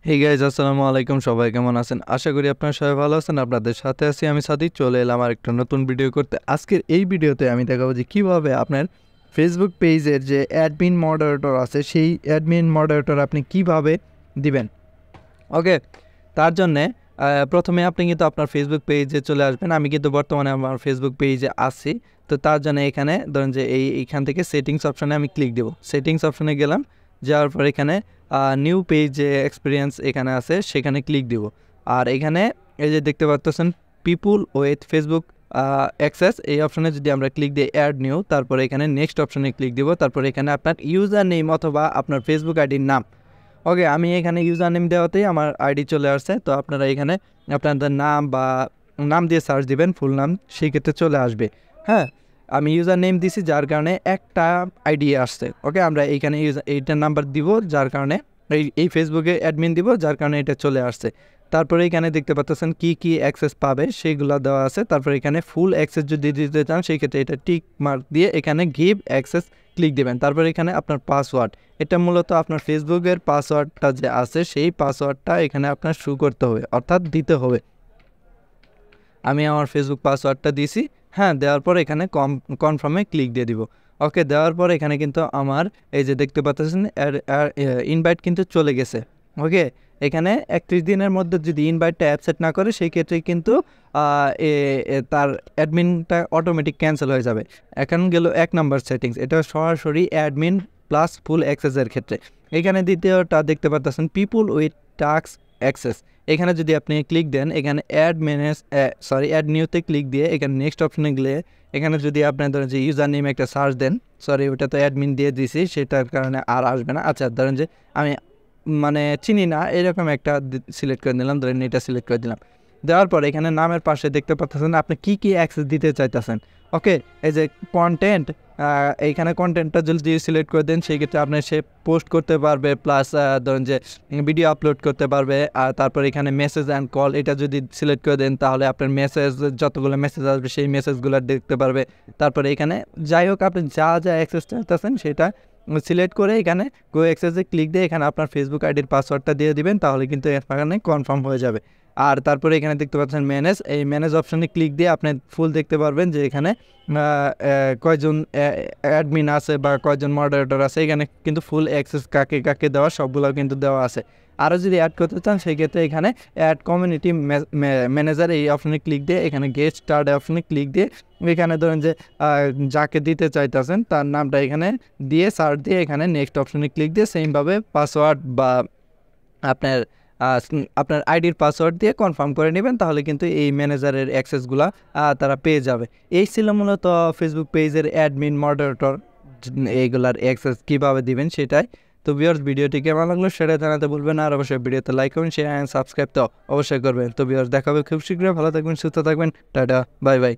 Hey guys, আসসালামু আলাইকুম। সবাই কেমন আছেন? আশা করি আপনারা সবাই ভালো আছেন। আপনাদের সাথে আছি আমি সাদিক। চলে এলাম আর একটা নতুন ভিডিও করতে। আজকের এই ভিডিওতে আমি দেখাবো যে কীভাবে আপনার ফেসবুক পেজের যে অ্যাডমিন মডারেটর আছে সেই অ্যাডমিন মডারেটর আপনি কিভাবে দিবেন। ওকে, তার জন্যে প্রথমে আপনি কিন্তু আপনার ফেসবুক পেজে চলে আসবেন। আমি কিন্তু বর্তমানে আমার ফেসবুক পেজে আছি। তো তার জন্য এখানে ধরেন যে এইখান থেকে সেটিংস অপশানে আমি ক্লিক দেবো। সেটিংস অপশানে গেলাম, যাওয়ার পর এখানে নিউ পেজ যে এক্সপিরিয়েন্স এখানে আছে সেখানে ক্লিক দিব। আর এখানে এই যে দেখতে পাচ্ছেন পিপুল উইথ ফেসবুক অ্যাক্সেস, এই অপশানে যদি আমরা ক্লিক দিই অ্যাড নিউ, তারপরে এখানে নেক্সট অপশানে ক্লিক দিব। তারপরে এখানে আপনার ইউজার নেম অথবা আপনার ফেসবুক আইডির নাম। ওকে, আমি এখানে ইউজার নেম দেওয়াতেই আমার আইডি চলে আসছে। তো আপনারা এখানে আপনাদের নাম বা নাম দিয়ে সার্চ দিবেন, ফুল নাম, সেই ক্ষেত্রে চলে আসবে। হ্যাঁ, আমি ইউজার নেম দিছি যার কারণে একটা আইডি আসছে। ওকে, আমরা এইখানে এইটার নাম্বার দিব যার কারণে এই ফেসবুকে অ্যাডমিন দিব যার কারণে এটা চলে আসছে। তারপরে এখানে দেখতে পাচ্ছেন কি অ্যাক্সেস পাবে সেইগুলো দেওয়া আছে। তারপরে এখানে ফুল অ্যাক্সেস যদি দিতে চান সেই ক্ষেত্রে এটা টিক মার্ক দিয়ে এখানে গিভ অ্যাক্সেস ক্লিক দেবেন। তারপরে এখানে আপনার পাসওয়ার্ড, এটা মূলত আপনার ফেসবুকের পাসওয়ার্ডটা যে আছে সেই পাসওয়ার্ডটা এখানে আপনার শো করতে হবে, অর্থাৎ দিতে হবে। আমি আমার ফেসবুক পাসওয়ার্ডটা দিয়েছি। হ্যাঁ, দেওয়ার পর এখানে কনফার্মে ক্লিক দিয়ে দিব। ওকে, দেওয়ার পর এখানে কিন্তু আমার এই যে দেখতে পাচ্ছেন ইনভাইট কিন্তু চলে গেছে। ওকে, এখানে 31 দিনের মধ্যে যদি ইনভাইটটা অ্যাকসেপ্ট না করে সেই ক্ষেত্রে কিন্তু তার অ্যাডমিনটা অটোমেটিক ক্যান্সেল হয়ে যাবে। এখন গেল 1 নম্বর সেটিংস, এটা সরাসরি অ্যাডমিন প্লাস ফুল অ্যাক্সেসের ক্ষেত্রে। এখানে দ্বিতীয়টা দেখতে পাচ্ছেন পিপুল উইথ টাস্ক অ্যাক্সেস, এখানে যদি আপনি ক্লিক দেন এখানে অ্যাড নিউতে ক্লিক দিয়ে এখানে নেক্সট অপশনে গেলে এখানে যদি আপনার ধরেন যে ইউজার নেম একটা সার্চ দেন, ওটা তো অ্যাডমিন দিয়ে দিছি সেটার কারণে আর আসবে না। আচ্ছা, ধরেন যে আমি চিনি না এরকম একটা সিলেক্ট করে নিলাম, ধরেন এটা সিলেক্ট করে দিলাম। দেওয়ার পর এখানে নামের পাশে দেখতে পাচ্ছেন আপনি কি অ্যাক্সেস দিতে চাইতেছেন। ওকে, এই যে কন্টেন্ট, এইখানে কন্টেন্টটা যদি সিলেক্ট করে দেন সেই ক্ষেত্রে আপনি সে পোস্ট করতে পারবে, প্লাস ধরেন যে ভিডিও আপলোড করতে পারবে। আর তারপর এখানে মেসেজ অ্যান্ড কল, এটা যদি সিলেক্ট করে দেন তাহলে আপনার মেসেজ, যতগুলো মেসেজ আসবে সেই মেসেজগুলো দেখতে পারবে। তারপরে এখানে যাই হোক আপনি যা অ্যাক্সেস চাইতেছেন সেটা সিলেক্ট করে এখানে গো অ্যাক্সেসে ক্লিক দিয়ে এখানে আপনার ফেসবুক আইডির পাসওয়ার্ডটা দিয়ে দিবেন, তাহলে কিন্তু এখানে কনফার্ম হয়ে যাবে। আর তারপরে এখানে দেখতে পাচ্ছেন এই ম্যানেজ অপশানে ক্লিক দিয়ে আপনি ফুল দেখতে পারবেন যে এখানে কয়জন অ্যাডমিন আছে বা কয়জন মডারেটর আছে, এখানে কিন্তু ফুল অ্যাক্সেস কাকে দেওয়া সবগুলো কিন্তু দেওয়া আছে। আরও যদি অ্যাড করতে চান সেই ক্ষেত্রে এখানে অ্যাড কমিউনিটি ম্যানেজার, এই অপশানে ক্লিক দিয়ে এখানে গেট স্টার্ট অপশানে ক্লিক দিয়ে এখানে ধরেন যে যাকে দিতে চাইতেছেন তার নামটা এখানে দিয়ে সার্চ দিয়ে এখানে নেক্সট অপশানে ক্লিক দিয়ে সেমভাবে পাসওয়ার্ড বা আপনার আইডির পাসওয়ার্ড দিয়ে কনফার্ম করে নেবেন, তাহলে কিন্তু এই ম্যানেজারের অ্যাক্সেসগুলো তারা পেয়ে যাবে। এই ছিল মূলত ফেসবুক পেজের অ্যাডমিন মডারেটর, এইগুলার অ্যাক্সেস কীভাবে দিবেন সেটাই। তো ভিউয়ার্স, ভিডিওটি কেমন লাগলো সেটা জানাতে বলবেন, আর অবশ্যই ভিডিওতে লাইক করবেন, শেয়ার অ্যান্ড সাবস্ক্রাইব তো অবশ্যই করবেন। তো ভিউয়ার্স, দেখা হবে খুব শীঘ্রই। ভালো থাকবেন, সুস্থ থাকবেন, টাটা, বাই বাই।